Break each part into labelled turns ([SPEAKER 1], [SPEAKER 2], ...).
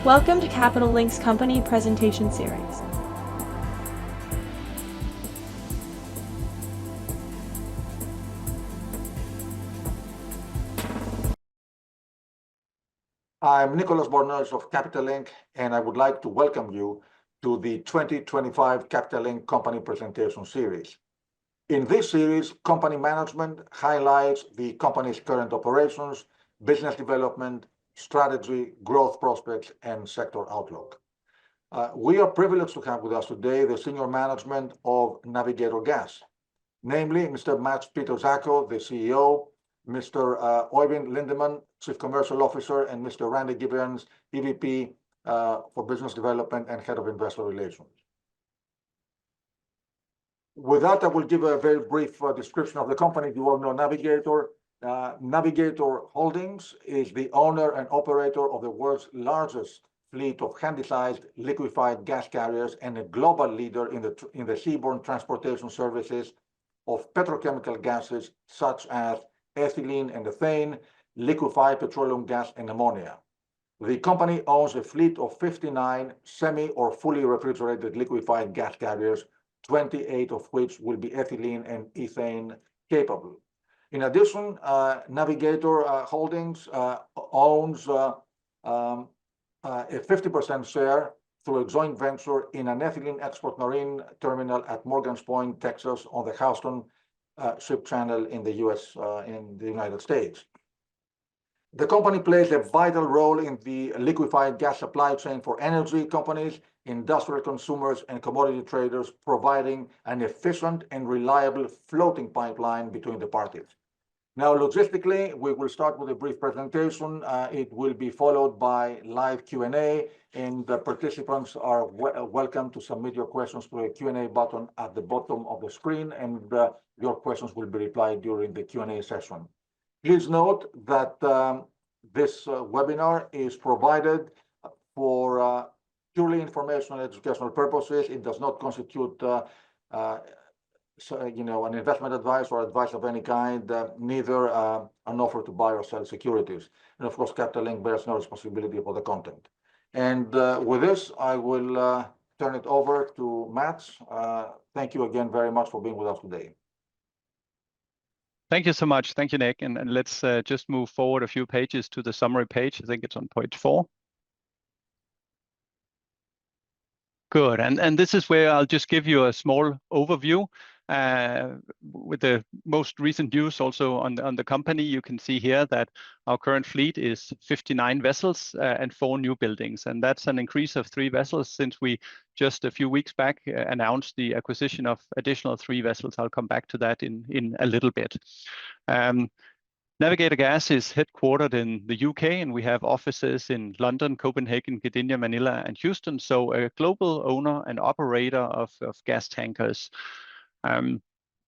[SPEAKER 1] Welcome to Capital Link's company presentation series.
[SPEAKER 2] I'm Nicholas Borners of Capital Link, and I would like to welcome you to the 2025 Capital Link company presentation series. In this series, company management highlights the company's current operations, business development, strategy, growth prospects, and sector outlook. We are privileged to have with us today the senior management of Navigator Gas, namely Mr. Peter Zacho, the CEO, Mr. Oeyvind Lindeman, Chief Commercial Officer, and Mr. Randy Giveans, EVP for Business Development and Head of Investor Relations. With that, I will give a very brief description of the company. You all know Navigator. Navigator Holdings is the owner and operator of the world's largest fleet of handy-sized liquefied gas carriers and a global leader in the seaborne transportation services of petrochemical gases such as ethylene and ethane, liquefied petroleum gas, and ammonia. The company owns a fleet of 59 semi or fully refrigerated liquefied gas carriers, 28 of which will be ethylene and ethane capable. In addition, Navigator Holdings owns a 50% share through a joint venture in an ethylene export marine terminal at Morgan's Point, Texas, on the Houston Ship Channel in the United States. The company plays a vital role in the liquefied gas supply chain for energy companies, industrial consumers, and commodity traders, providing an efficient and reliable floating pipeline between the parties. Now, logistically, we will start with a brief presentation. It will be followed by live Q&A, and the participants are welcome to submit your questions through a Q&A button at the bottom of the screen, and your questions will be replied during the Q&A session. Please note that this webinar is provided for purely informational and educational purposes. It does not constitute an investment advice or advice of any kind, neither an offer to buy or sell securities. And of course, Capital Link bears no responsibility for the content. And with this, I will turn it over to Matt. Thank you again very much for being with us today.
[SPEAKER 3] Thank you so much. Thank you, Nick. And let's just move forward a few pages to the summary page. I think it's on page 4. Good. And this is where I'll just give you a small overview with the most recent news also on the company. You can see here that our current fleet is 59 vessels and 4 new buildings. And that's an increase of 3 vessels since we just a few weeks back announced the acquisition of additional 3 vessels. I'll come back to that in a little bit. Navigator Gas is headquartered in the UK, and we have offices in London, Copenhagen, Gdynia, Manila, and Houston. So a global owner and operator of gas tankers.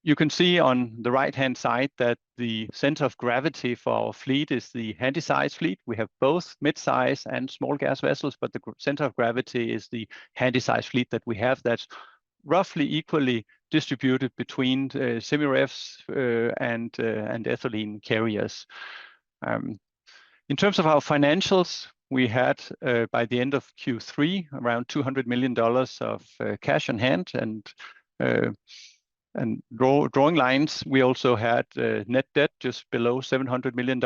[SPEAKER 3] You can see on the right-hand side that the center of gravity for our fleet is the handy-size fleet. We have both mid-size and small gas vessels, but the center of gravity is the handy-size fleet that we have that's roughly equally distributed between semi-refs and ethylene carriers. In terms of our financials, we had by the end of Q3 around $200 million of cash on hand and drawing lines. We also had net debt just below $700 million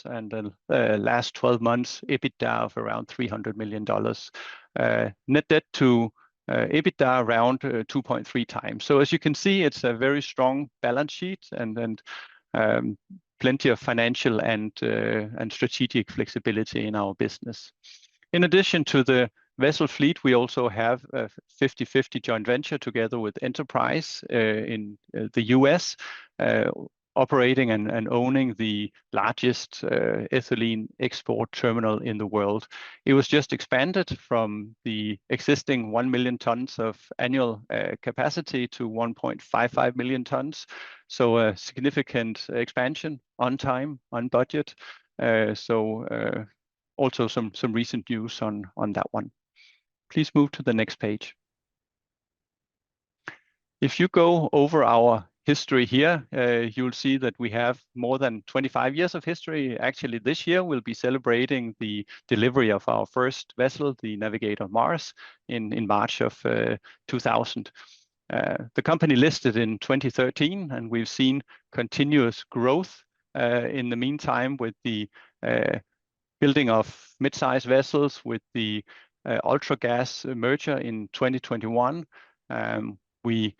[SPEAKER 3] and the last 12 months EBITDA of around $300 million. Net debt to EBITDA around 2.3 times. So as you can see, it's a very strong balance sheet and plenty of financial and strategic flexibility in our business. In addition to the vessel fleet, we also have a 50-50 joint venture together with Enterprise in the US, operating and owning the largest ethylene export terminal in the world. It was just expanded from the existing 1 million tons of annual capacity to 1.55 million tons. So a significant expansion on time, on budget. Also some recent news on that one. Please move to the next page. If you go over our history here, you'll see that we have more than 25 years of history. Actually, this year we'll be celebrating the delivery of our first vessel, the Navigator Mars, in March of 2000. The company listed in 2013, and we've seen continuous growth in the meantime with the building of mid-size vessels, with the Ultra Gas merger in 2021. We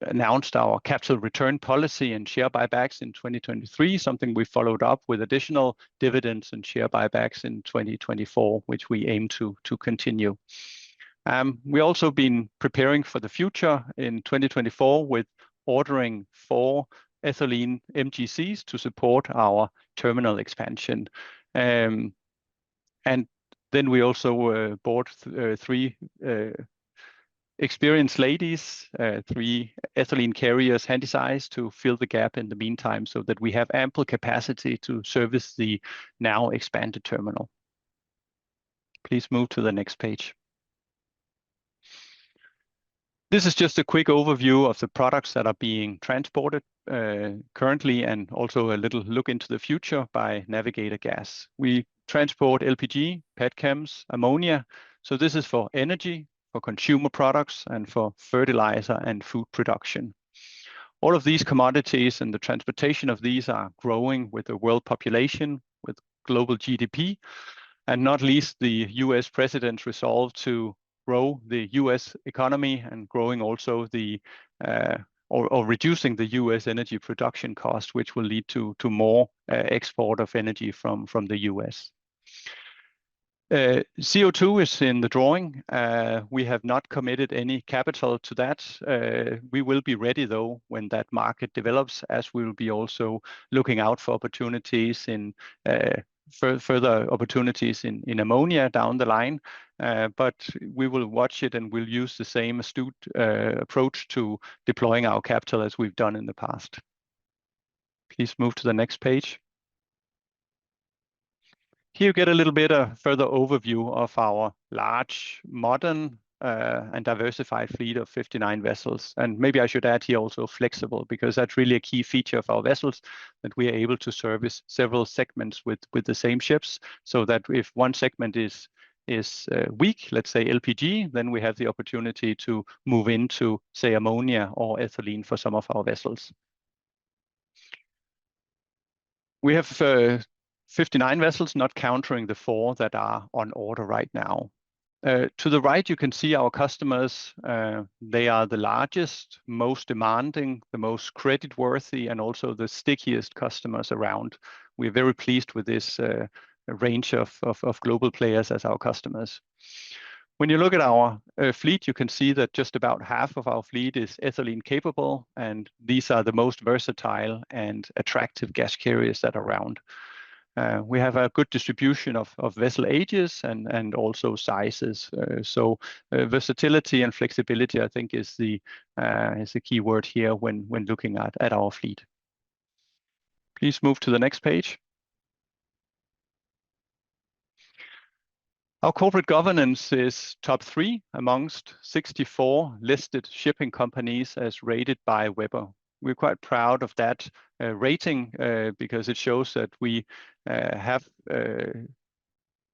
[SPEAKER 3] announced our capital return policy and share buybacks in 2023, something we followed up with additional dividends and share buybacks in 2024, which we aim to continue. We also been preparing for the future in 2024 with ordering 4 ethylene MGCs to support our terminal expansion. And then we also bought 3 experienced ladies, 3 ethylene carriers, handysize, to fill the gap in the meantime, so that we have ample capacity to service the now expanded terminal. Please move to the next page. This is just a quick overview of the products that are being transported currently, and also a little look into the future by Navigator Gas. We transport LPG, petchems, ammonia. So this is for energy, for consumer products, and for fertilizer and food production. All of these commodities and the transportation of these are growing with the world population, with global GDP, and not least the US president's resolve to grow the US economy, and growing also the or reducing the US energy production cost, which will lead to more export of energy from the US. CO2 is in the drawing. We have not committed any capital to that. We will be ready though when that market develops, as we will be also looking out for opportunities in further opportunities in ammonia down the line. But we will watch it, and we'll use the same astute approach to deploying our capital as we've done in the past. Please move to the next page. Here you get a little bit of further overview of our large, modern, and diversified fleet of 59 vessels. And maybe I should add here also flexible, because that's really a key feature of our vessels, that we are able to service several segments with the same ships, so that if one segment is weak, let's say LPG, then we have the opportunity to move into, say, ammonia or ethylene for some of our vessels. We have 59 vessels, not counting the 4 that are on order right now. To the right, you can see our customers. They are the largest, most demanding, the most credit-worthy, and also the stickiest customers around. We're very pleased with this range of global players as our customers. When you look at our fleet, you can see that just about half of our fleet is ethylene capable, and these are the most versatile and attractive gas carriers that are around. We have a good distribution of vessel ages and also sizes. So versatility and flexibility, I think, is the key word here when looking at our fleet. Please move to the next page. Our corporate governance is top 3 amongst 64 listed shipping companies as rated by Weber. We're quite proud of that rating because it shows that we have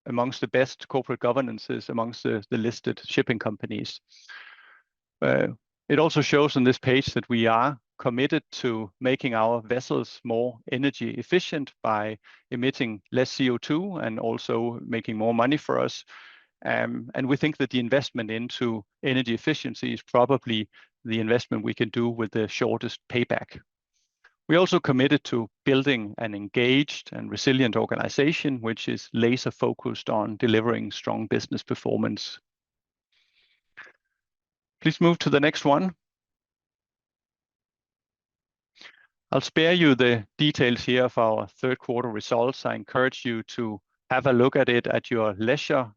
[SPEAKER 3] amongst the best corporate governances amongst the listed shipping companies. It also shows on this page that we are committed to making our vessels more energy efficient by emitting less CO2 and also making more money for us. And we think that the investment into energy efficiency is probably the investment we can do with the shortest payback. We also committed to building an engaged and resilient organization, which is laser focused on delivering strong business performance. Please move to the next one. I'll spare you the details here of our third quarter results. I encourage you to have a look at it at your leisure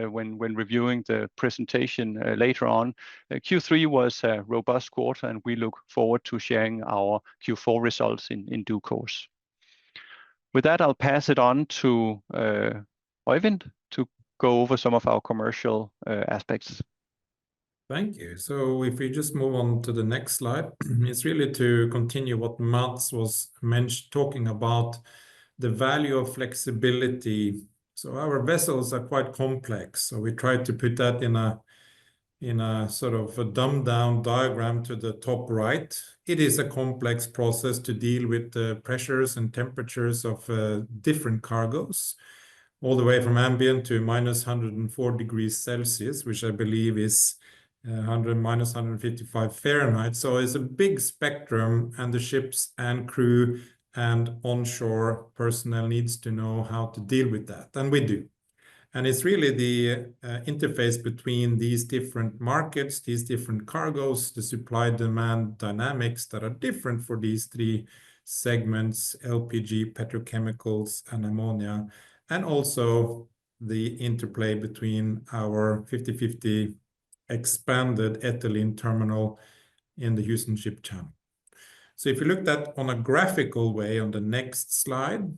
[SPEAKER 3] when reviewing the presentation later on. Q3 was a robust quarter, and we look forward to sharing our Q4 results in due course. With that, I'll pass it on to Oeyvind to go over some of our commercial aspects.
[SPEAKER 4] Thank you. So if we just move on to the next slide, it's really to continue what Mats was talking about, the value of flexibility. So our vessels are quite complex. So we tried to put that in a sort of a dumbed down diagram to the top right. It is a complex process to deal with the pressures and temperatures of different cargoes, all the way from ambient to minus 104 degrees Celsius, which I believe is minus 155 Fahrenheit. So it's a big spectrum, and the ships and crew and onshore personnel needs to know how to deal with that, and we do. And it's really the interface between these different markets, these different cargoes, the supply-demand dynamics that are different for these three segments, LPG, petrochemicals, and ammonia, and also the interplay between our 50/50 expanded ethylene terminal in the Houston Ship Channel. So if you look at on a graphical way on the next slide,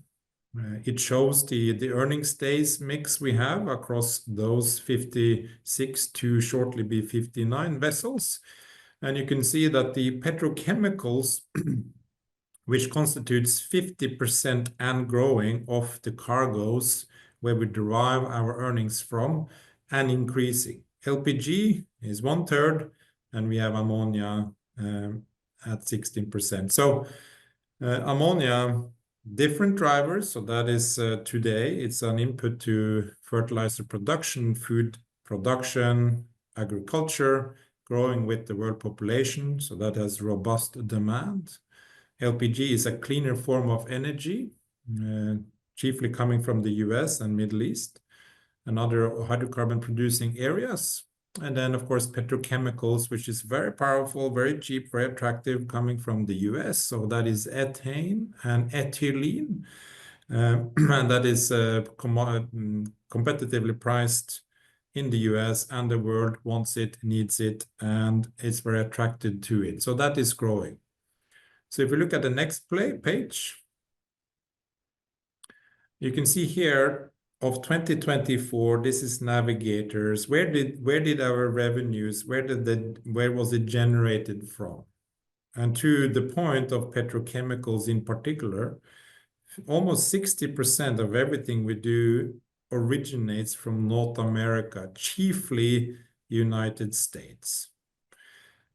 [SPEAKER 4] it shows the earnings days mix we have across those 56 to shortly be 59 vessels. And you can see that the petrochemicals, which constitutes 50% and growing of the cargoes where we derive our earnings from, and increasing. LPG is 1/3, and we have ammonia at 16%. So ammonia, different drivers. So that is today, it's an input to fertilizer production, food production, agriculture, growing with the world population. So that has robust demand. LPG is a cleaner form of energy, chiefly coming from the US and Middle East and other hydrocarbon producing areas. And then, of course, petrochemicals, which is very powerful, very cheap, very attractive, coming from the US. So that is ethane and ethylene. And that is competitively priced in the US, and the world wants it, needs it, and it's very attracted to it. So that is growing. So if we look at the next page, you can see here of 2024, this is Navigators. Where did our revenues, where was it generated from? And to the point of petrochemicals in particular, almost 60% of everything we do originates from North America, chiefly United States.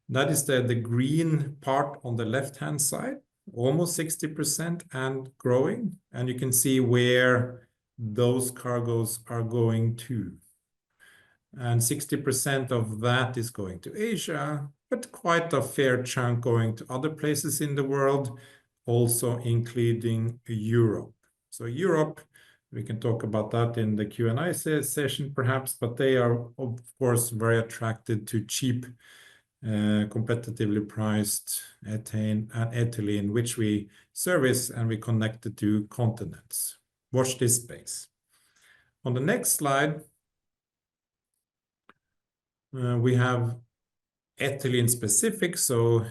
[SPEAKER 4] That is the green part on the left-hand side, almost 60% and growing. And you can see where those cargoes are going to. And 60% of that is going to Asia, but quite a fair chunk going to other places in the world, also including Europe. So Europe, we can talk about that in the Q&A session perhaps, but they are, of course, very attracted to cheap, competitively priced ethane and ethylene, which we service and we connect it to continents. Watch this space. On the next slide, we have ethylene specific. So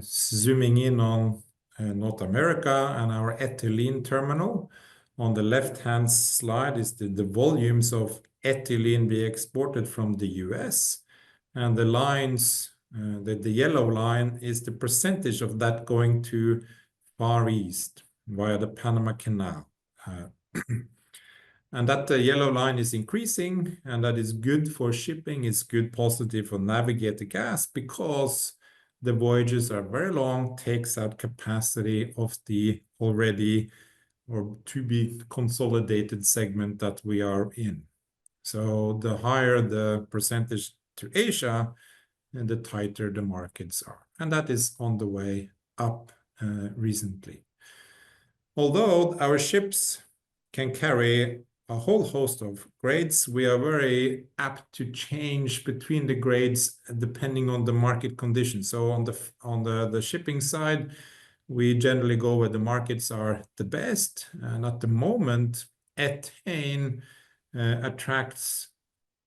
[SPEAKER 4] zooming in on North America and our ethylene terminal. On the left-hand slide is the volumes of ethylene being exported from the US. And the lines, the yellow line is the percentage of that going to Far East via the Panama Canal. And that yellow line is increasing, and that is good for shipping. It's good positive for Navigator Gas because the voyages are very long, takes out capacity of the already or to be consolidated segment that we are in. So the higher the percentage to Asia, and the tighter the markets are. And that is on the way up recently. Although our ships can carry a whole host of grades, we are very apt to change between the grades depending on the market conditions. So on the shipping side, we generally go where the markets are the best. And at the moment, ethane attracts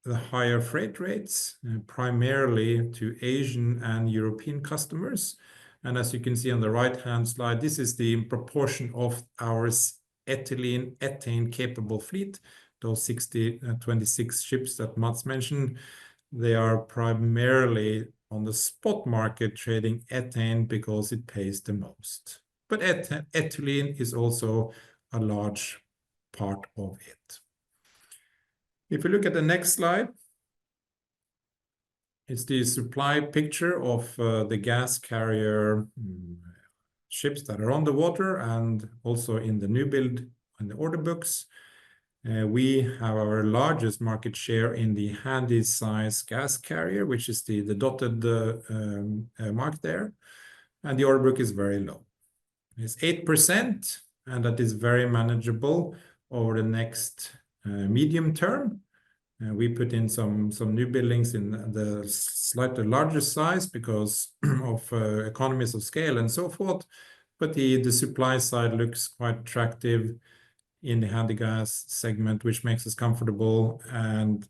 [SPEAKER 4] the higher freight rates, primarily to Asian and European customers. And as you can see on the right-hand slide, this is the proportion of our ethane capable fleet, those 26 ships that Mats mentioned. they are primarily on the spot market trading ethane because it pays the most. But ethylene is also a large part of it. If you look at the next slide, it's the supply picture of the gas carrier ships that are on the water and also in the new build and the order books. We have our largest market share in the handysize gas carrier, which is the dotted mark there. And the order book is very low. It's 8%, and that is very manageable over the next medium term. We put in some new buildings in the slightly larger size because of economies of scale and so forth. But the supply side looks quite attractive in the handy gas segment, which makes us comfortable and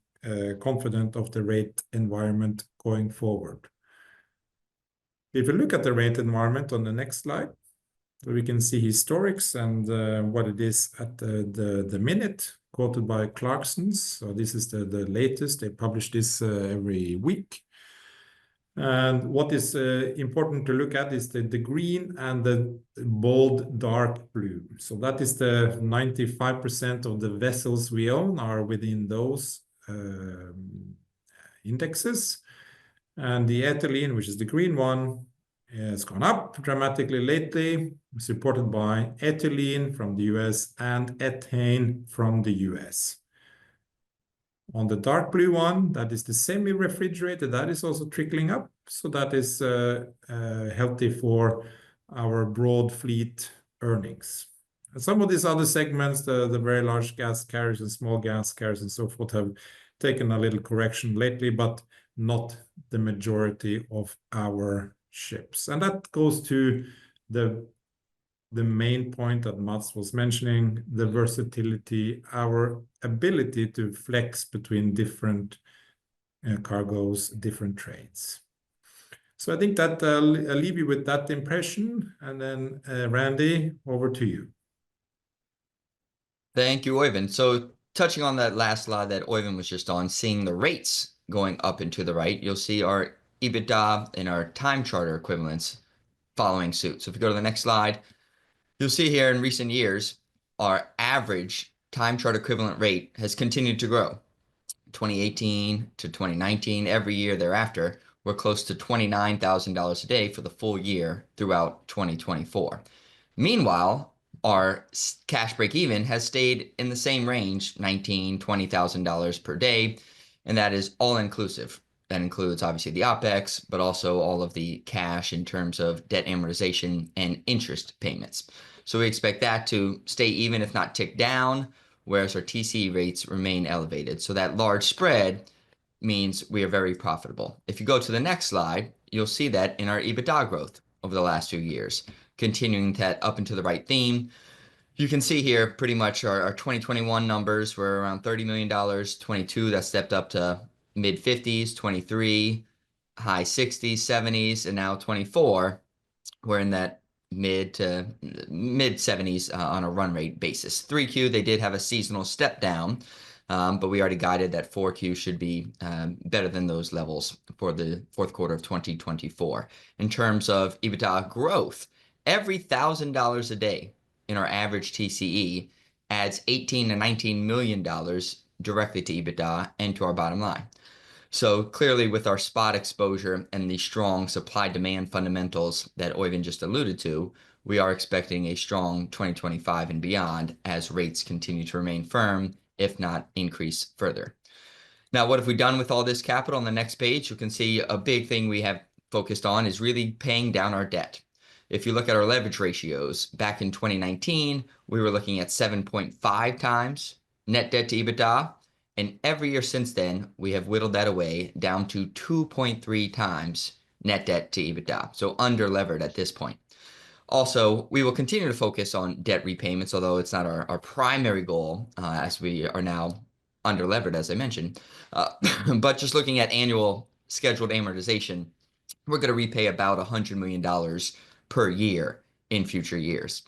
[SPEAKER 4] confident of the rate environment going forward. If you look at the rate environment on the next slide, we can see historics and what it is at the minute, quoted by Clarksons. So this is the latest. They publish this every week. And what is important to look at is the green and the bold dark blue. So that is the 95% of the vessels we own are within those indexes. And the ethylene, which is the green one, has gone up dramatically lately, supported by ethylene from the US and ethane from the US. On the dark blue one, that is the semi-refrigerated, that is also trickling up. So that is healthy for our broad fleet earnings. And some of these other segments, the very large gas carriers and small gas carriers and so forth, have taken a little correction lately, but not the majority of our ships. And that goes to the main point that Mats was mentioning, the versatility, our ability to flex between different cargoes, different trades. So I think that I'll leave you with that impression. And then Randy, over to you.
[SPEAKER 5] Thank you, Oeyvind. So touching on that last slide that Oeyvind was just on, seeing the rates going up and to the right, you'll see our EBITDA and our time charter equivalents following suit. So if you go to the next slide, you'll see here in recent years, our average time charter equivalent rate has continued to grow. 2018 to 2019, every year thereafter, we're close to $29,000 a day for the full year throughout 2024. Meanwhile, our cash break-even has stayed in the same range, $19,000, $20,000 per day, and that is all-inclusive. That includes obviously the OPEX, but also all of the cash in terms of debt amortization and interest payments. So we expect that to stay even, if not tick down, whereas our TCE rates remain elevated. So that large spread means we are very profitable. If you go to the next slide, you'll see that in our EBITDA growth over the last few years, continuing that up and to the right theme. You can see here pretty much our 2021 numbers were around $30 million, 22 that stepped up to mid 50s, 23, high 60s, 70s, and now 24, we're in that mid 70s on a run rate basis. 3Q, they did have a seasonal step down, but we already guided that 4Q should be better than those levels for the fourth quarter of 2024. In terms of EBITDA growth, every $1,000 a day in our average TCE adds $18 to $19 million directly to EBITDA and to our bottom line. So clearly with our spot exposure and the strong supply-demand fundamentals that Oeyvind just alluded to, we are expecting a strong 2025 and beyond as rates continue to remain firm, if not increase further. Now, what have we done with all this capital? On the next page, you can see a big thing we have focused on is really paying down our debt. If you look at our leverage ratios, back in 2019, we were looking at 7.5 times net debt to EBITDA. And every year since then, we have whittled that away down to 2.3 times net debt to EBITDA. So under levered at this point. Also, we will continue to focus on debt repayments, although it's not our primary goal as we are now under levered, as I mentioned. But just looking at annual scheduled amortization, we're going to repay about $100 million per year in future years.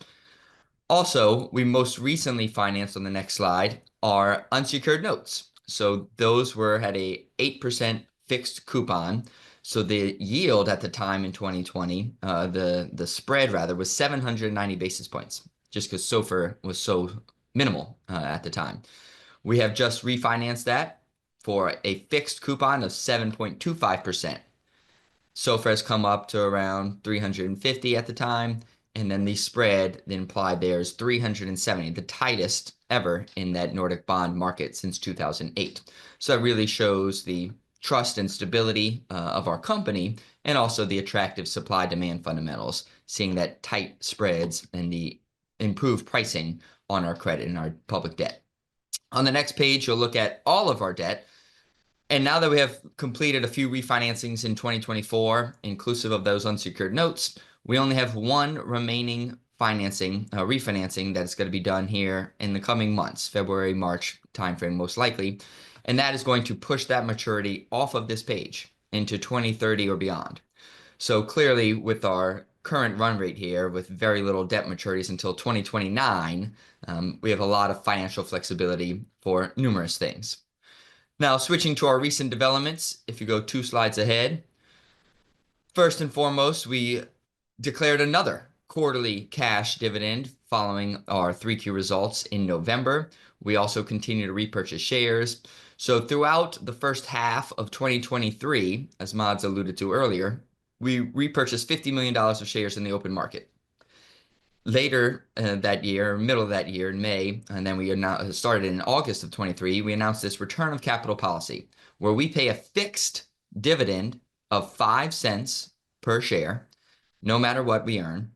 [SPEAKER 5] Also, we most recently financed on the next slide our unsecured notes. So those had a 8% fixed coupon. So the yield at the time in 2020, the spread rather, was 790 basis points, just because SOFR was so minimal at the time. We have just refinanced that for a fixed coupon of 7.25%. SOFR has come up to around 350 at the time, and then the spread, the implied there, is 370, the tightest ever in that Nordic bond market since 2008. So that really shows the trust and stability of our company, and also the attractive supply-demand fundamentals, seeing that tight spreads and the improved pricing on our credit and our public debt. On the next page, you'll look at all of our debt. And now that we have completed a few refinancings in 2024, inclusive of those unsecured notes, we only have one remaining refinancing that's going to be done here in the coming months, February, March timeframe most likely. And that is going to push that maturity off of this page into 2030 or beyond. So clearly, with our current run rate here, with very little debt maturities until 2029, we have a lot of financial flexibility for numerous things. Now, switching to our recent developments, if you go 2 slides ahead, first and foremost, we declared another quarterly cash dividend following our 3Q results in November. We also continue to repurchase shares. So throughout the first half of 2023, as Mads alluded to earlier, we repurchased $50 million of shares in the open market. Later that year, middle of that year in May, and then we started in August of 23, we announced this return of capital policy, where we pay a fixed dividend of 5 cents per share, no matter what we earn.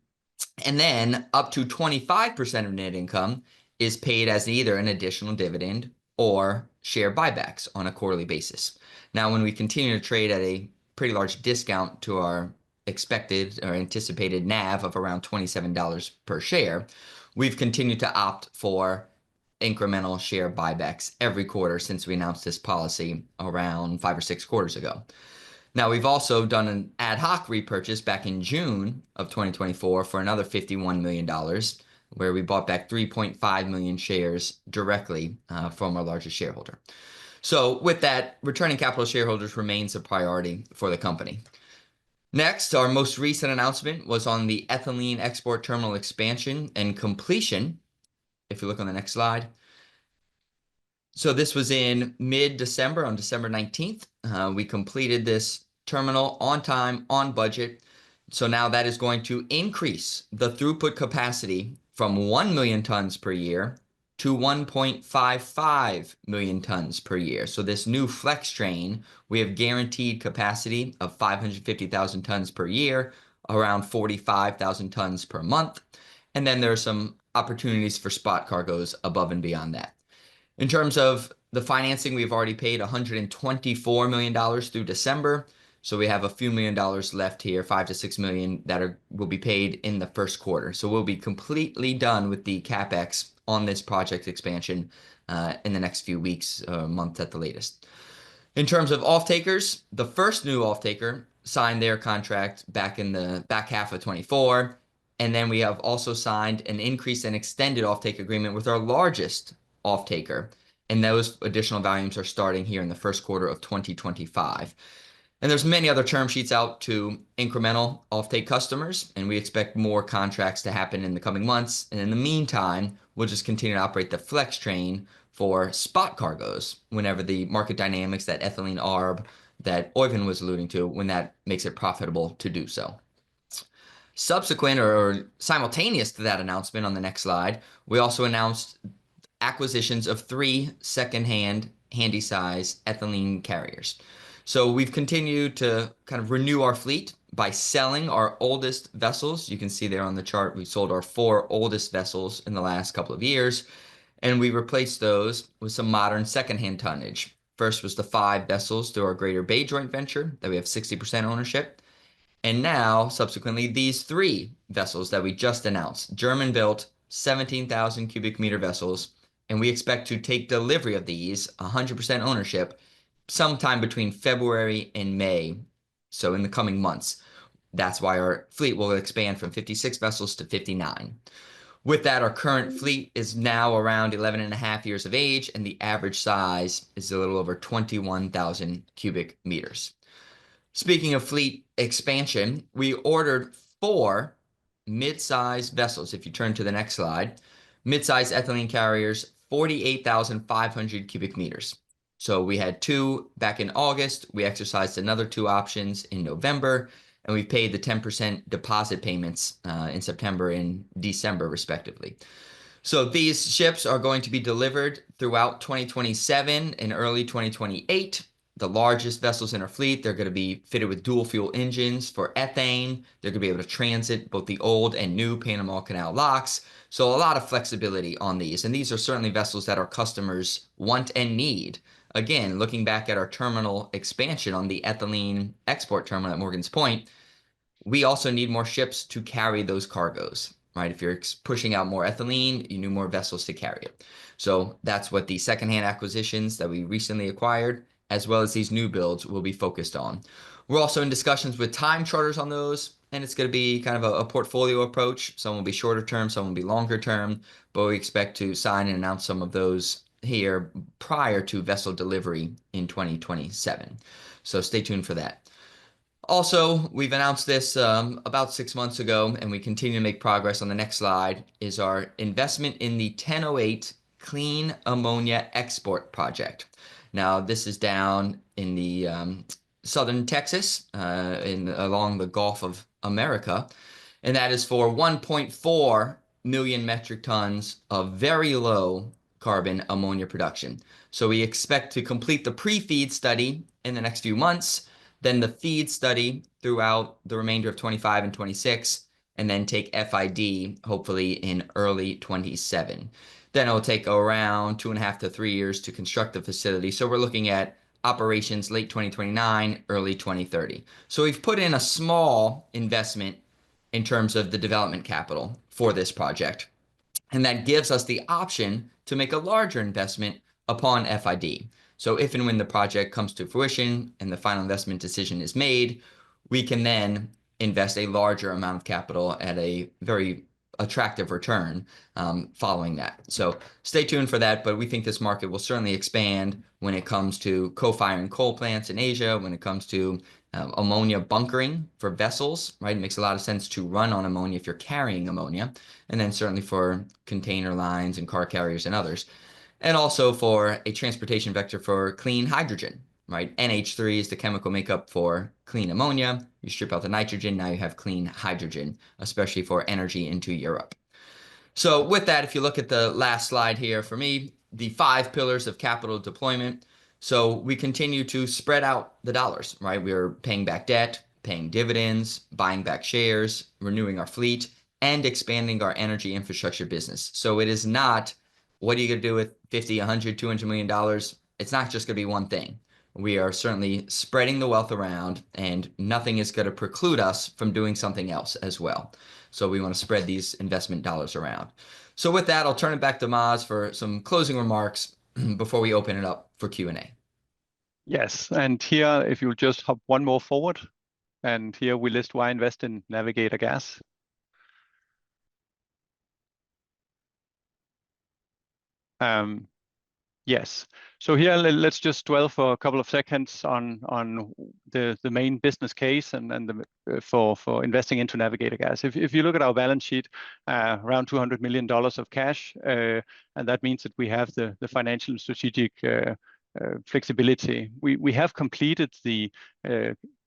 [SPEAKER 5] And then up to 25% of net income is paid as either an additional dividend or share buybacks on a quarterly basis. Now, when we continue to trade at a pretty large discount to our expected or anticipated NAV of around $27 per share, we've continued to opt for incremental share buybacks every quarter since we announced this policy around 5 or 6 quarters ago. Now, we've also done an ad hoc repurchase back in June of 2024 for another $51 million, where we bought back 3.5 million shares directly from our largest shareholder. So with that, returning capital to shareholders remains a priority for the company. Next, our most recent announcement was on the ethylene export terminal expansion and completion. If you look on the next slide. So this was in mid-December, on December 19th. We completed this terminal on time, on budget. So now that is going to increase the throughput capacity from 1 million tons per year to 1.55 million tons per year. So this new flex train, we have guaranteed capacity of 550,000 tons per year, around 45,000 tons per month. And then there are some opportunities for spot cargoes above and beyond that. In terms of the financing, we've already paid $124 million through December. So we have a few $1 million left here, 5 to 6 million that will be paid in the first quarter. So we'll be completely done with the CapEx on this project expansion in the next few weeks, month at the latest. In terms of off-takers, the first new off-taker signed their contract back in the back half of 24. And then we have also signed an increased and extended off-take agreement with our largest off-taker. And those additional volumes are starting here in the first quarter of 2025. And there's many other term sheets out to incremental off-take customers, and we expect more contracts to happen in the coming months. And in the meantime, we'll just continue to operate the flex train for spot cargoes whenever the market dynamics, that ethylene arb that Oeyvind was alluding to, when that makes it profitable to do so. Subsequent or simultaneous to that announcement on the next slide, we also announced acquisitions of 3 secondhand handy-size ethylene carriers. So we've continued to kind of renew our fleet by selling our oldest vessels. You can see there on the chart, we sold our 4 oldest vessels in the last couple of years, and we replaced those with some modern secondhand tonnage. First was the 5 vessels through our Greater Bay joint venture that we have 60% ownership. And now, subsequently, these 3 vessels that we just announced, German-built 17,000 cubic meter vessels, and we expect to take delivery of these, 100% ownership, sometime between February and May, so in the coming months. That's why our fleet will expand from 56 vessels to 59. With that, our current fleet is now around 11 and a half years of age, and the average size is a little over 21,000 cubic meters. Speaking of fleet expansion, we ordered 4 mid-size vessels. If you turn to the next slide, mid-size ethylene carriers, 48,500 cubic meters. So we had 2 back in August. We exercised another 2 options in November, and we paid the 10% deposit payments in September and December, respectively. So these ships are going to be delivered throughout 2027 and early 2028. The largest vessels in our fleet, they're going to be fitted with dual fuel engines for ethane. They're going to be able to transit both the old and new Panama Canal locks. So a lot of flexibility on these. And these are certainly vessels that our customers want and need. Again, looking back at our terminal expansion on the ethylene export terminal at Morgan's Point, we also need more ships to carry those cargoes, right? If you're pushing out more ethylene, you need more vessels to carry it. So that's what the secondhand acquisitions that we recently acquired, as well as these new builds, will be focused on. We're also in discussions with time charters on those, and it's going to be kind of a portfolio approach. Some will be shorter term, some will be longer term, but we expect to sign and announce some of those here prior to vessel delivery in 2027. So stay tuned for that. Also, we've announced this about 6 months ago, and we continue to make progress. On the next slide is our investment in the 1008 Clean Ammonia Export Project. Now, this is down in the southern Texas, along the Gulf of America, and that is for 1.4 million metric tons of very low carbon ammonia production. So we expect to complete the pre-feed study in the next few months, then the feed study throughout the remainder of 25 and 26, and then take FID hopefully in early 27. Then it'll take around 2.5 to 3 years to construct the facility. So we're looking at operations late 2029, early 2030. So we've put in a small investment in terms of the development capital for this project. And that gives us the option to make a larger investment upon FID. So if and when the project comes to fruition and the final investment decision is made, we can then invest a larger amount of capital at a very attractive return following that. So stay tuned for that, but we think this market will certainly expand when it comes to co-firing coal plants in Asia, when it comes to ammonia bunkering for vessels, right? It makes a lot of sense to run on ammonia if you're carrying ammonia, and then certainly for container lines and car carriers and others. And also for a transportation vector for clean hydrogen, right? NH3 is the chemical makeup for clean ammonia. You strip out the nitrogen, now you have clean hydrogen, especially for energy into Europe. So with that, if you look at the last slide here for me, the 5 pillars of capital deployment. So we continue to spread out the dollars, right? We're paying back debt, paying dividends, buying back shares, renewing our fleet, and expanding our energy infrastructure business. So it is not, what are you going to do with 50, 100, $200 million? It's not just going to be one thing. We are certainly spreading the wealth around, and nothing is going to preclude us from doing something else as well. So we want to spread these investment dollars around. So with that, I'll turn it back to Maz for some closing remarks before we open it up for Q&A.
[SPEAKER 3] Yes, and here, if you'll just hop one more forward, and here we list why invest in Navigator Gas. Yes. So here, let's just dwell for a couple of seconds on the main business case and for investing into Navigator Gas. If you look at our balance sheet, around $200 million of cash, and that means that we have the financial and strategic flexibility. We have completed the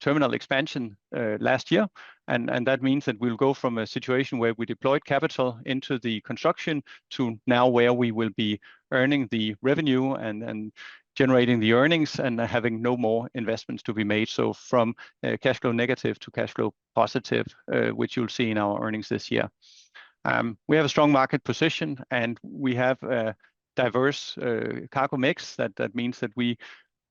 [SPEAKER 3] terminal expansion last year, and that means that we'll go from a situation where we deployed capital into the construction to now where we will be earning the revenue and generating the earnings and having no more investments to be made. So from cash flow negative to cash flow positive, which you'll see in our earnings this year. We have a strong market position, and we have a diverse cargo mix. That means that we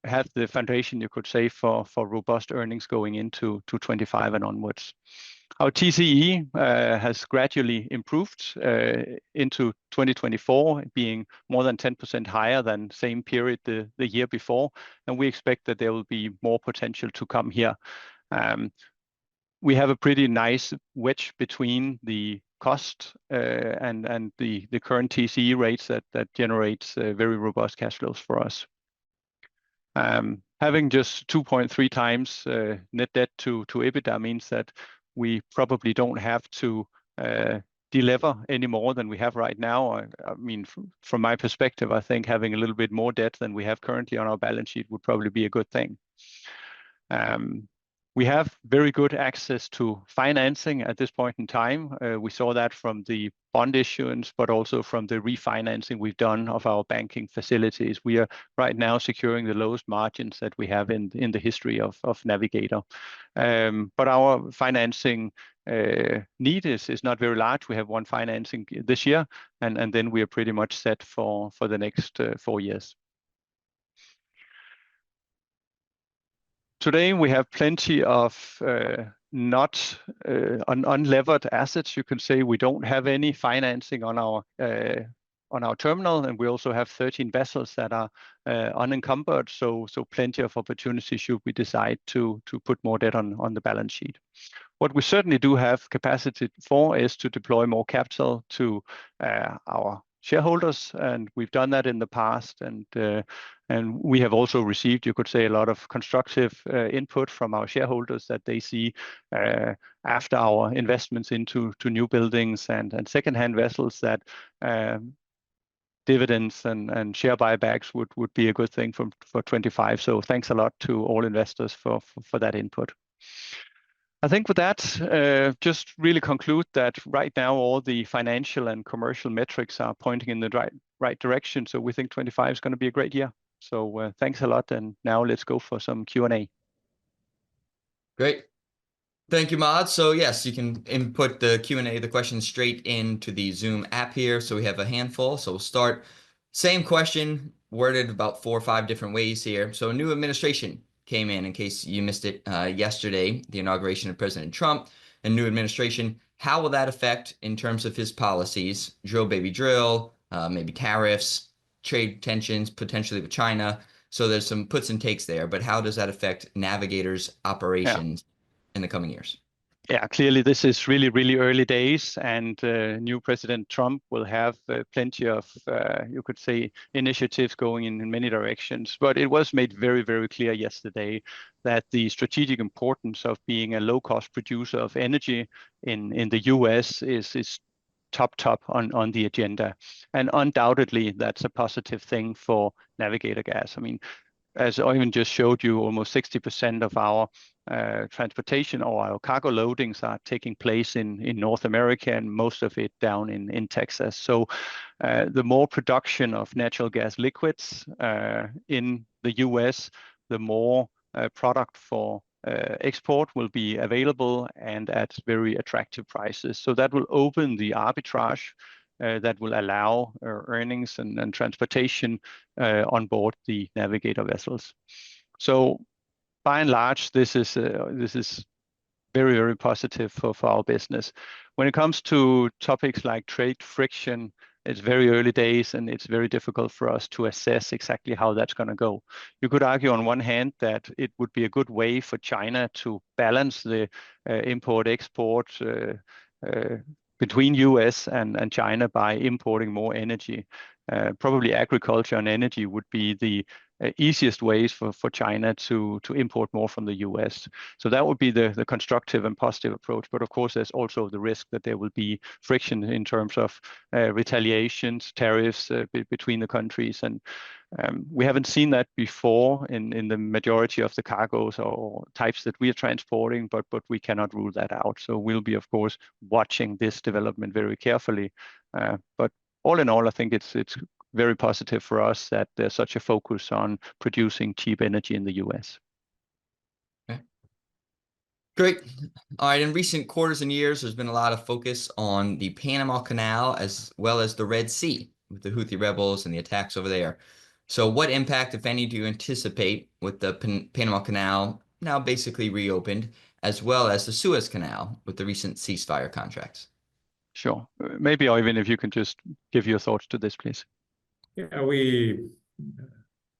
[SPEAKER 3] have the foundation, you could say, for robust earnings going into 25 and onwards. Our TCE has gradually improved into 2024, being more than 10% higher than same period the year before, and we expect that there will be more potential to come here. We have a pretty nice wedge between the cost and the current TCE rates that generates very robust cash flows for us. Having just 2.3 times net debt to EBITDA means that we probably don't have to delever any more than we have right now. I mean, from my perspective, I think having a little bit more debt than we have currently on our balance sheet would probably be a good thing. We have very good access to financing at this point in time. We saw that from the bond issuance, but also from the refinancing we've done of our banking facilities. We are right now securing the lowest margins that we have in the history of Navigator. But our financing need is not very large. We have one financing this year, and then we are pretty much set for the next 4 years. Today, we have plenty of not unlevered assets. You can say we don't have any financing on our terminal, and we also have 13 vessels that are unencumbered. So plenty of opportunities should we decide to put more debt on the balance sheet. What we certainly do have capacity for is to deploy more capital to our shareholders, and we've done that in the past, and we have also received, you could say, a lot of constructive input from our shareholders that they see after our investments into new buildings and secondhand vessels that dividends and share buybacks would be a good thing for 25. So thanks a lot to all investors for that input. I think with that, just really conclude that right now all the financial and commercial metrics are pointing in the right direction. So we think 25 is going to be a great year. So thanks a lot, and now let's go for some Q&A.
[SPEAKER 5] Great. Thank you, Mads. So yes, you can input the Q&A, the questions straight into the Zoom app here. So we have a handful. So we'll start. Same question, worded about 4 or 5 different ways here. So a new administration came in case you missed it yesterday, the inauguration of President Trump, a new administration. How will that affect in terms of his policies? Drill, baby, drill, maybe tariffs, trade tensions, potentially with China. So there's some puts and takes there, but how does that affect Navigator's operations in the coming years?
[SPEAKER 3] Yeah, clearly this is really, really early days, and new President Trump will have plenty of, you could say, initiatives going in many directions. But it was made very, very clear yesterday that the strategic importance of being a low-cost producer of energy in the US is top on the agenda. And undoubtedly, that's a positive thing for Navigator Gas. I mean, as Oeyvind just showed you, almost 60% of our transportation or our cargo loadings are taking place in North America, and most of it down in Texas. So the more production of natural gas liquids in the US, the more product for export will be available and at very attractive prices. So that will open the arbitrage that will allow earnings and transportation on board the Navigator vessels. So by and large, this is very, very positive for our business. When it comes to topics like trade friction, it's very early days, and it's very difficult for us to assess exactly how that's going to go. You could argue on one hand that it would be a good way for China to balance the import-export between US and China by importing more energy. Probably agriculture and energy would be the easiest ways for China to import more from the US. So that would be the constructive and positive approach. But of course, there's also the risk that there will be friction in terms of retaliations, tariffs between the countries. And we haven't seen that before in the majority of the cargoes or types that we are transporting, but we cannot rule that out. So we'll be, of course, watching this development very carefully. But all in all, I think it's very positive for us that there's such a focus on producing cheap energy in the US.
[SPEAKER 5] Okay. Great. All right. In recent quarters and years, there's been a lot of focus on the Panama Canal as well as the Red Sea with the Houthi rebels and the attacks over there. So what impact, if any, do you anticipate with the Panama Canal now basically reopened, as well as the Suez Canal with the recent ceasefire contracts?
[SPEAKER 3] Sure. Maybe, Oeyvind, if you can just give your thoughts to this, please.
[SPEAKER 4] Yeah,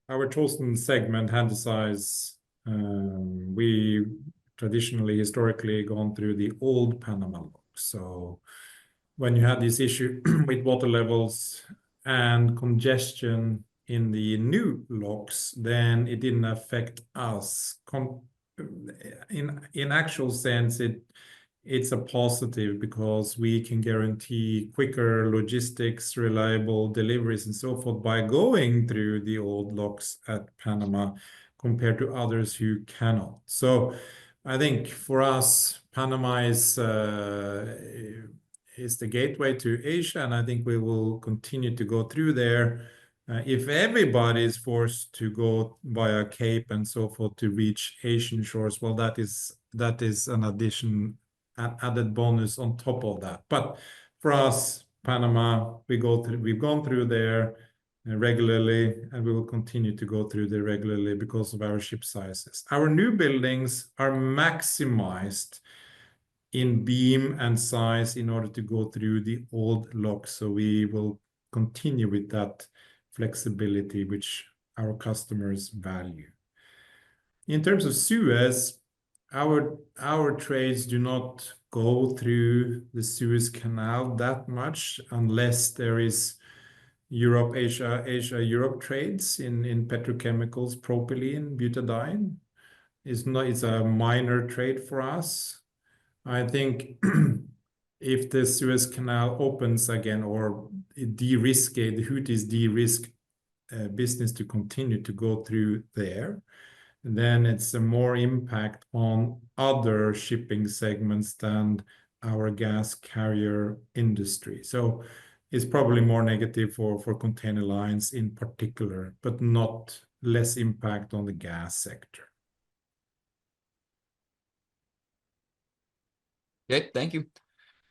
[SPEAKER 4] our chosen segment, handysize, we traditionally, historically gone through the old Panama lock. So when you had this issue with water levels and congestion in the new locks, then it didn't affect us. In actual sense, it's a positive because we can guarantee quicker logistics, reliable deliveries, and so forth by going through the old locks at Panama compared to others who cannot. So I think for us, Panama is the gateway to Asia, and I think we will continue to go through there. If everybody is forced to go via Cape and so forth to reach Asian shores, well, that is an added bonus on top of that. But for us, Panama, we've gone through there regularly, and we will continue to go through there regularly because of our ship sizes. Our new buildings are maximized in beam and size in order to go through the old locks. So we will continue with that flexibility, which our customers value. In terms of Suez, our trades do not go through the Suez Canal that much unless there is Europe, Asia, Europe trades in petrochemicals, propylene, butadiene. It's a minor trade for us. I think if the Suez Canal opens again, or the Houthis de-risk business to continue to go through there, then it's a more impact on other shipping segments than our gas carrier industry. So it's probably more negative for container lines in particular, but not less impact on the gas sector.
[SPEAKER 5] Okay, thank you.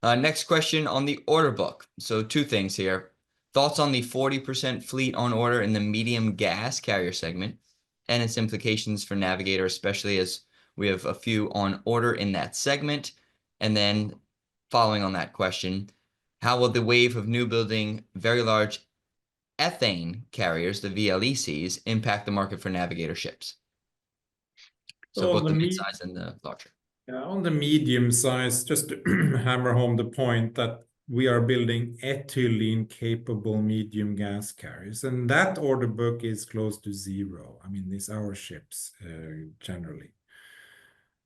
[SPEAKER 5] Next question on the order book. So two things here. Thoughts on the 40% fleet on order in the medium gas carrier segment and its implications for Navigator, especially as we have a few on order in that segment. And then following on that question, how will the wave of new building very large ethane carriers, the VLECs, impact the market for Navigator ships? So both the mid-size and the larger.
[SPEAKER 4] On the medium size, just to hammer home the point that we are building ethylene-capable medium gas carriers, and that order book is close to zero. I mean, these are our ships generally.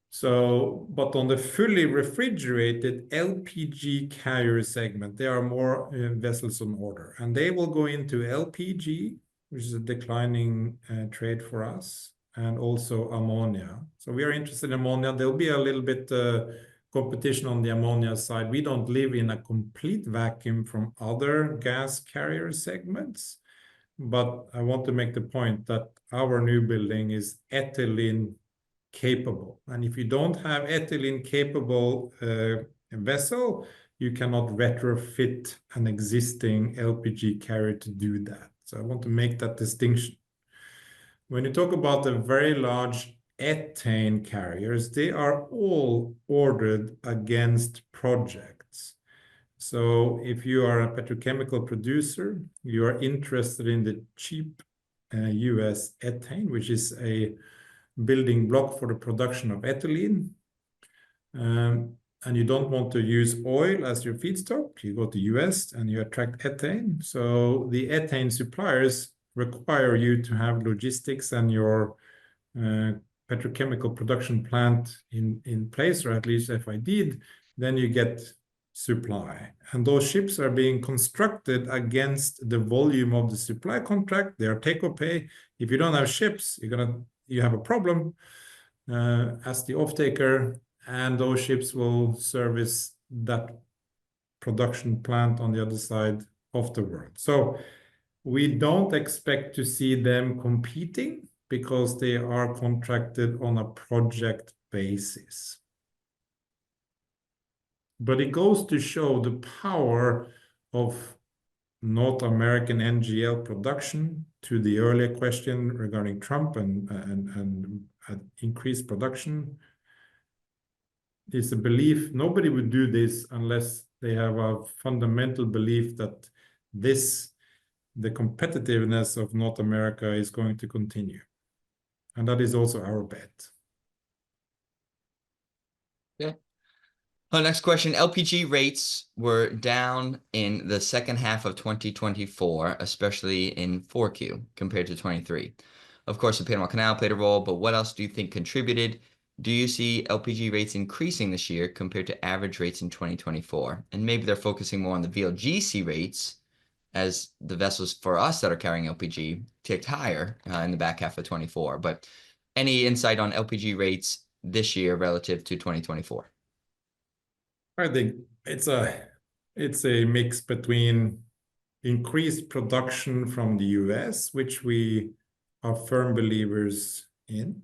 [SPEAKER 4] So, but on the fully refrigerated LPG carrier segment, there are more vessels on order, and they will go into LPG, which is a declining trade for us, and also ammonia. So we are interested in ammonia. There'll be a little bit competition on the ammonia side. We don't live in a complete vacuum from other gas carrier segments, but I want to make the point that our new building is ethylene capable. And if you don't have ethylene capable vessel, you cannot retrofit an existing LPG carrier to do that. So I want to make that distinction. When you talk about the very large ethane carriers, they are all ordered against projects. So if you are a petrochemical producer, you are interested in the cheap US ethane, which is a building block for the production of ethylene, and you don't want to use oil as your feedstock, you go to US and you attract ethane. So the ethane suppliers require you to have logistics and your petrochemical production plant in place, or at least FID, then you get supply. And those ships are being constructed against the volume of the supply contract. They are take or pay. If you don't have ships, you have a problem as the off-taker, and those ships will service that production plant on the other side of the world. So we don't expect to see them competing because they are contracted on a project basis. But it goes to show the power of North American NGL production. To the earlier question regarding Trump and increased production, is a belief nobody would do this unless they have a fundamental belief that the competitiveness of North America is going to continue. And that is also our bet.
[SPEAKER 5] Okay. Next question. LPG rates were down in the second half of 2024, especially in 4Q compared to 23. Of course, the Panama Canal played a role, but what else do you think contributed? Do you see LPG rates increasing this year compared to average rates in 2024? And maybe they're focusing more on the VLGC rates as the vessels for us that are carrying LPG ticked higher in the back half of 24. But any insight on LPG rates this year relative to 2024?
[SPEAKER 4] I think it's a mix between increased production from the US, which we are firm believers in.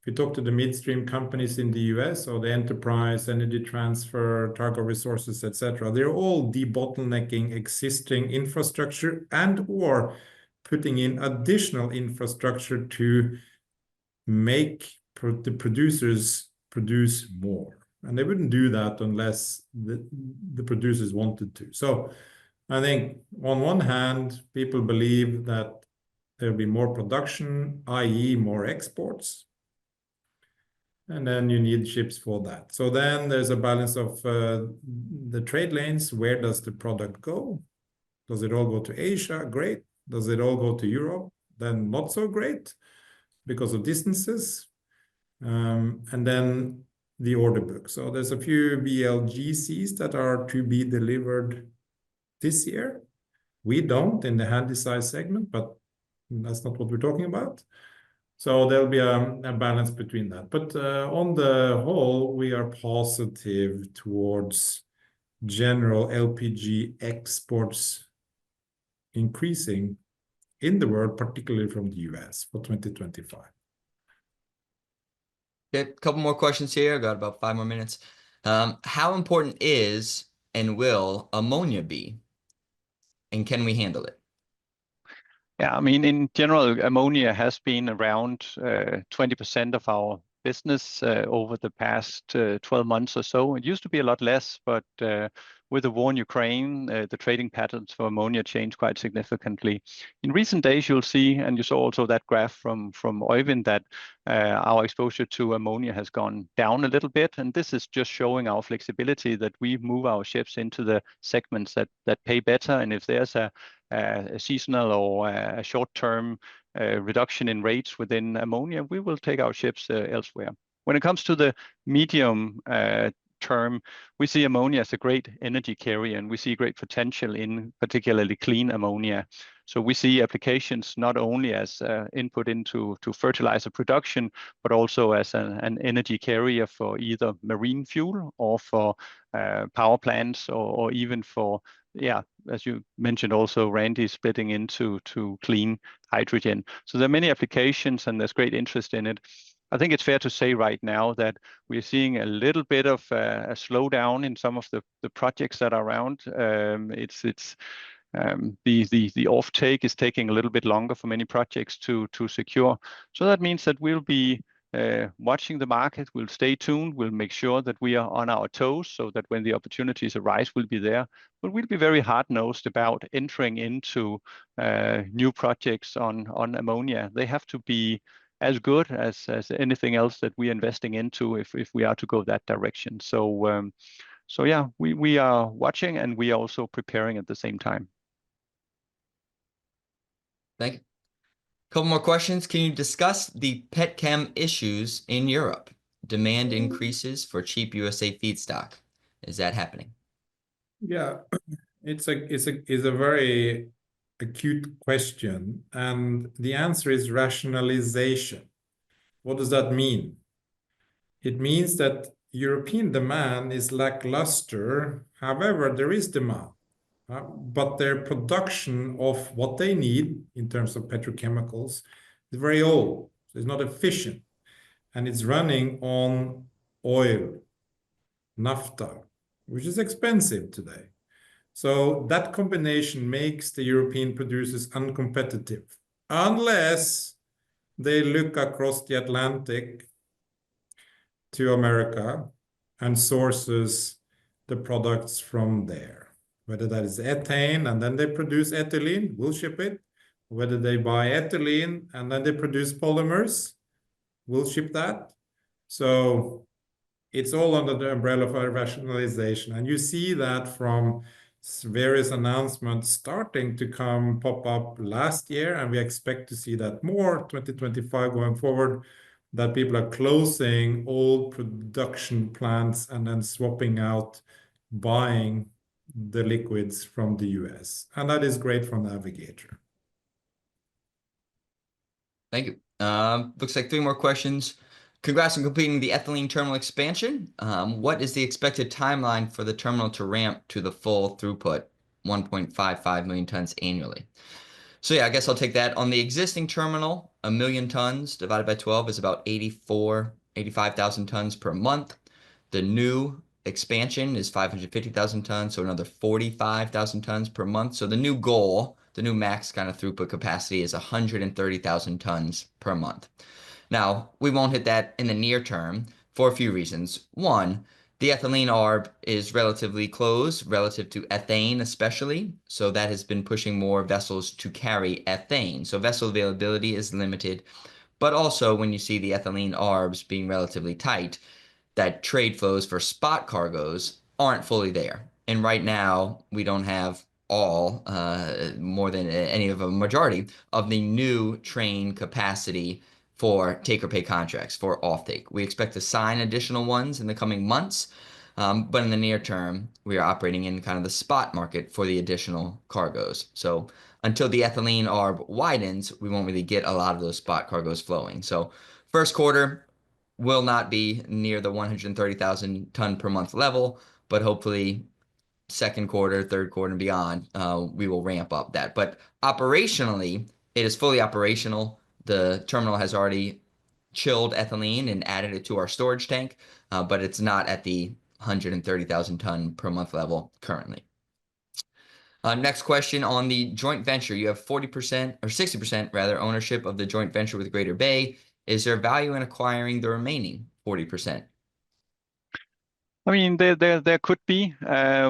[SPEAKER 4] If you talk to the midstream companies in the US, or the Enterprise, Energy Transfer, Targa Resources, etc., they're all debottlenecking existing infrastructure and or putting in additional infrastructure to make the producers produce more. And they wouldn't do that unless the producers wanted to. So I think on one hand, people believe that there'll be more production, i.e. more exports. And then you need ships for that. So then there's a balance of the trade lanes. Where does the product go? Does it all go to Asia? Great. Does it all go to Europe? Then not so great because of distances. And then the order book. So there's a few VLGCs that are to be delivered this year. We don't in the handysize segment, but that's not what we're talking about. So there'll be a balance between that. But on the whole, we are positive towards general LPG exports increasing in the world, particularly from the US for 2025.
[SPEAKER 5] Okay, a couple more questions here. Got about 5 more minutes. How important is and will ammonia be? And can we handle it?
[SPEAKER 3] Yeah, I mean, in general, ammonia has been around 20% of our business over the past 12 months or so. It used to be a lot less, but with the war in Ukraine, the trading patterns for ammonia changed quite significantly. In recent days, you'll see, and you saw also that graph from Oeyvind, that our exposure to ammonia has gone down a little bit. And this is just showing our flexibility, that we move our ships into the segments that pay better. And if there's a seasonal or a short-term reduction in rates within ammonia, we will take our ships elsewhere. When it comes to the medium term, we see ammonia as a great energy carrier, and we see great potential in particularly clean ammonia. So we see applications not only as input into fertilizer production, but also as an energy carrier for either marine fuel or for power plants, or even for, yeah, as you mentioned also, Randy, splitting into clean hydrogen. So there are many applications and there's great interest in it. I think it's fair to say right now that we're seeing a little bit of a slowdown in some of the projects that are around. The offtake is taking a little bit longer for many projects to secure. So that means that we'll be watching the market, we'll stay tuned, we'll make sure that we are on our toes so that when the opportunities arise, we'll be there. But we'll be very hard-nosed about entering into new projects on ammonia. They have to be as good as anything else that we're investing into if we are to go that direction. So yeah, we are watching and we are also preparing at the same time.
[SPEAKER 5] Thank you. Couple more questions. Can you discuss the petchem issues in Europe? Demand increases for cheap USA feedstock. Is that happening?
[SPEAKER 4] Yeah, it's a very acute question, and the answer is rationalization. What does that mean? It means that European demand is lackluster. However, there is demand, but their production of what they need in terms of petrochemicals is very old. So it's not efficient, and it's running on oil, naphtha, which is expensive today. So that combination makes the European producers uncompetitive unless they look across the Atlantic to America and sources the products from there. Whether that is ethane and then they produce ethylene, we'll ship it. Whether they buy ethylene and then they produce polymers, we'll ship that. So it's all under the umbrella of rationalization. And you see that from various announcements starting to pop up last year, and we expect to see that more 2025 going forward, that people are closing old production plants and then swapping out, buying the liquids from the US. And that is great for Navigator.
[SPEAKER 5] Thank you. Looks like 3 more questions. Congrats on completing the ethylene terminal expansion. What is the expected timeline for the terminal to ramp to the full throughput, 1.55 million tons annually? So yeah, I guess I'll take that. On the existing terminal, 1 million tons divided by 12 is about 85,000 tons per month. The new expansion is 550,000 tons, so another 45,000 tons per month. So the new goal, the new max kind of throughput capacity is 130,000 tons per month. Now, we won't hit that in the near term for a few reasons. One, the ethylene arb is relatively closed relative to ethane especially, so that has been pushing more vessels to carry ethane. So vessel availability is limited, but also when you see the ethylene arbs being relatively tight, that trade flows for spot cargoes aren't fully there. And right now, we don't have all, more than any of a majority of the new train capacity for take-or-pay contracts for offtake. We expect to sign additional ones in the coming months, but in the near term, we are operating in kind of the spot market for the additional cargoes. So until the ethylene arb widens, we won't really get a lot of those spot cargoes flowing. So first quarter will not be near the 130,000 ton per month level, but hopefully second quarter, third quarter, and beyond, we will ramp up that. But operationally, it is fully operational. The terminal has already chilled ethylene and added it to our storage tank, but it's not at the 130,000 ton per month level currently. Next question on the joint venture. You have 40% or 60% rather ownership of the joint venture with Greater Bay. Is there value in acquiring the remaining 40%?
[SPEAKER 3] I mean, there could be.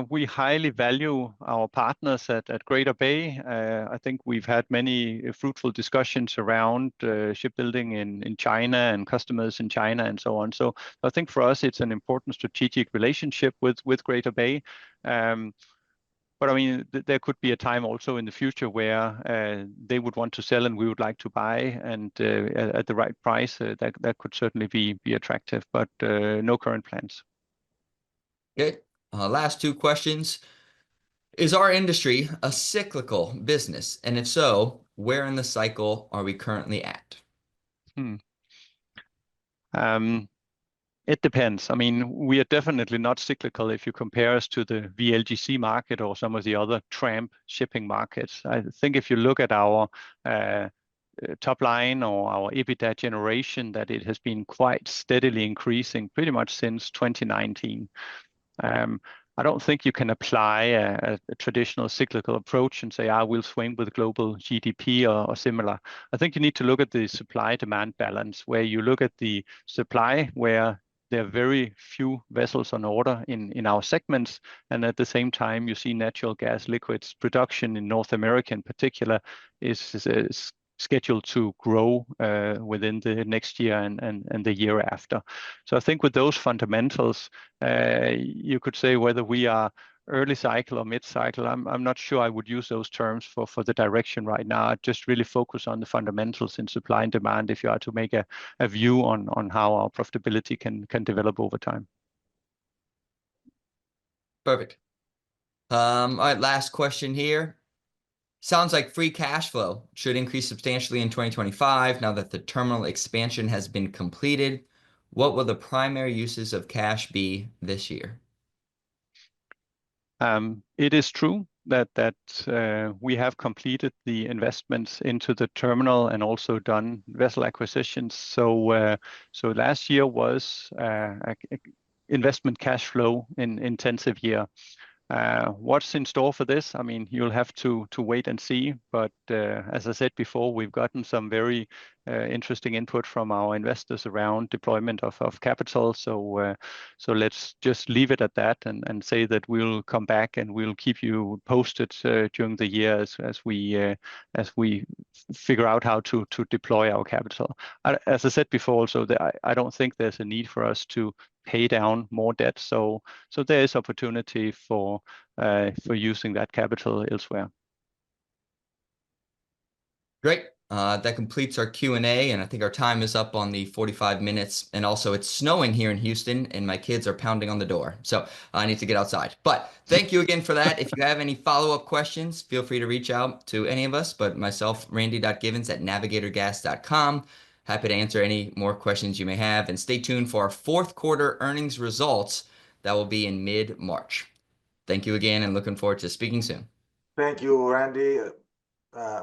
[SPEAKER 3] We highly value our partners at Greater Bay. I think we've had many fruitful discussions around shipbuilding in China and customers in China and so on. So I think for us, it's an important strategic relationship with Greater Bay. But I mean, there could be a time also in the future where they would want to sell and we would like to buy, and at the right price, that could certainly be attractive, but no current plans.
[SPEAKER 5] Okay. Last 2 questions. Is our industry a cyclical business? And if so, where in the cycle are we currently at?
[SPEAKER 3] It depends. I mean, we are definitely not cyclical if you compare us to the VLGC market or some of the other tramp shipping markets. I think if you look at our top line or our EBITDA generation, that it has been quite steadily increasing pretty much since 2019. I don't think you can apply a traditional cyclical approach and say, we'll swing with global GDP or similar. I think you need to look at the supply-demand balance, where you look at the supply, where there are very few vessels on order in our segments, and at the same time, you see natural gas liquids production in North America in particular is scheduled to grow within the next year and the year after. So I think with those fundamentals, you could say whether we are early cycle or mid cycle. I'm not sure I would use those terms for the direction right now. I'd just really focus on the fundamentals in supply and demand if you are to make a view on how our profitability can develop over time.
[SPEAKER 5] Perfect. All right, last question here. Sounds like free cash flow should increase substantially in 2025 now that the terminal expansion has been completed. What will the primary uses of cash be this year?
[SPEAKER 3] It is true that we have completed the investments into the terminal and also done vessel acquisitions. So last year was an investment cash flow intensive year. What's in store for this? I mean, you'll have to wait and see. But as I said before, we've gotten some very interesting input from our investors around deployment of capital. So let's just leave it at that and say that we'll come back and we'll keep you posted during the year as we figure out how to deploy our capital. As I said before, also I don't think there's a need for us to pay down more debt. So there is opportunity for using that capital elsewhere.
[SPEAKER 5] Great. That completes our Q&A, and I think our time is up on the 45 minutes. And also, it's snowing here in Houston, and my kids are pounding on the door. So I need to get outside. But thank you again for that. If you have any follow-up questions, feel free to reach out to any of us, but myself, randy.givens@navigatorgas.com. Happy to answer any more questions you may have. And stay tuned for our fourth quarter earnings results that will be in mid-March. Thank you again, and looking forward to speaking soon.
[SPEAKER 2] Thank you, Randy.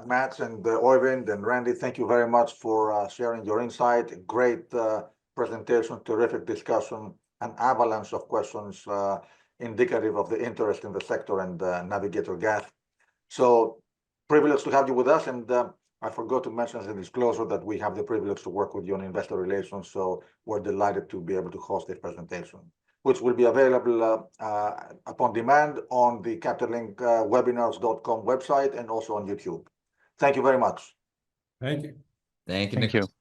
[SPEAKER 2] Mats and Oeyvind and Randy, thank you very much for sharing your insight. Great presentation, terrific discussion, an avalanche of questions indicative of the interest in the sector and Navigator Gas. So privileged to have you with us, and I forgot to mention as a disclosure that we have the privilege to work with you on investor relations, so we're delighted to be able to host this presentation, which will be available upon demand on the capitallinkwebinars.com website and also on YouTube. Thank you very much.
[SPEAKER 4] Thank you.
[SPEAKER 5] Thank you,
[SPEAKER 3] Thank
[SPEAKER 5] Nicholas.
[SPEAKER 3] you.